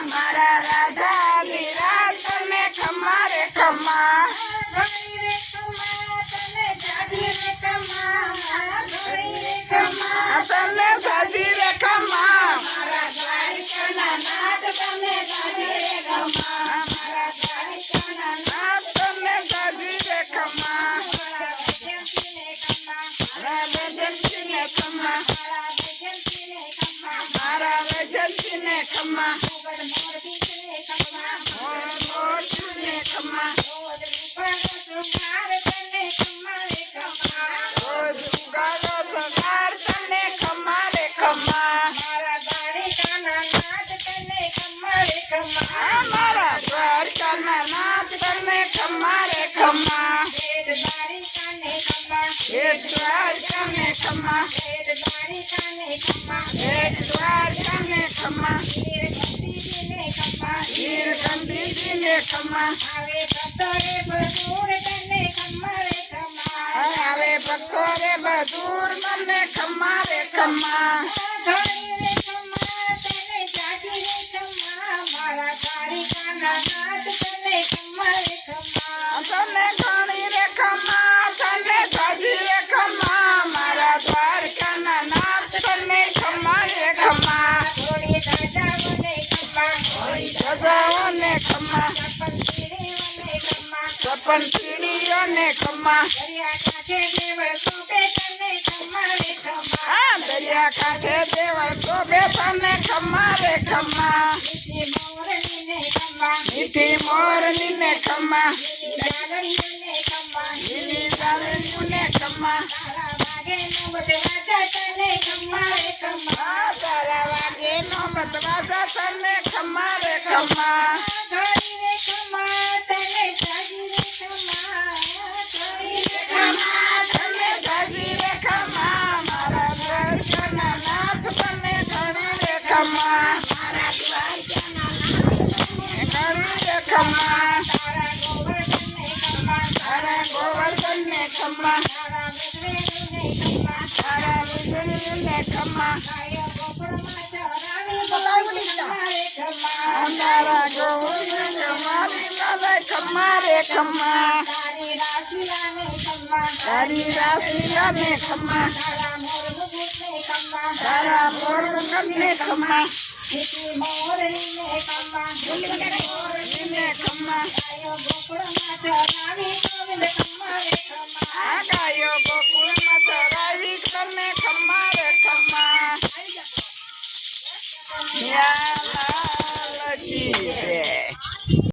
મારા રાધા ધીરાજ તને ખમા રે ખમા તને સાજી રે ખમા મારા દ્વારિકાના નાથ તને સાજી રે ખમા મારા દ્વારિકાના નાથ તને સાજી રે ખમા મારા વેજંતીને ખમા મારા વેજંતીને ખમા મોરને ખમા રોજ ઉગાડો સગાર તને ખમા રે ખમા મારા દ્વારિકાના નાથ તને ખમા રે ખમા મારા દ્વારિકાના નાથ તને ખમા રે ખમા એક દ્વારિકાને ખમા એક દ્વારિકાને ખમા વીર ગંભીરજીને ખમા આવે ભક્તો રે બદૂર મને ખમા રે ખમા મારા દ્વારિકાના નાથ તને ખમા રે ખમા તને ઘણી રે ખમા તને સાજી રે ખમા મારા દ્વારકાના નાથ તને ખમા રે ખમા થોડી દાદાઓને ખમા થોડી દાદાઓને ખમા સપન પીડીઓને ખમા દરિયા કાંઠે દેવળ શોભે તને ખમા રે ખમા મીઠી મોરનીને ખમા લીલી ડાળીઓને ખમા તારા વાગેનો બતવાજા તને ખમા રે ખમા તને સાજી રે ખમા મારા દ્વારકાના નાથ તને ઘણી રે ખમા ઘણી રે ખમા તારા ગોવર્ધનને ખમા તારા વિષ્ણુને ખમા તારા ગોવર્ધન મારી લાલા ખમા રે ખમા તારી રાશિલાને ખમા તારા મોરને ખમા આ ગાયો ગોકુળમાં ચરાવી તને ખમા રે ખમા લાલજી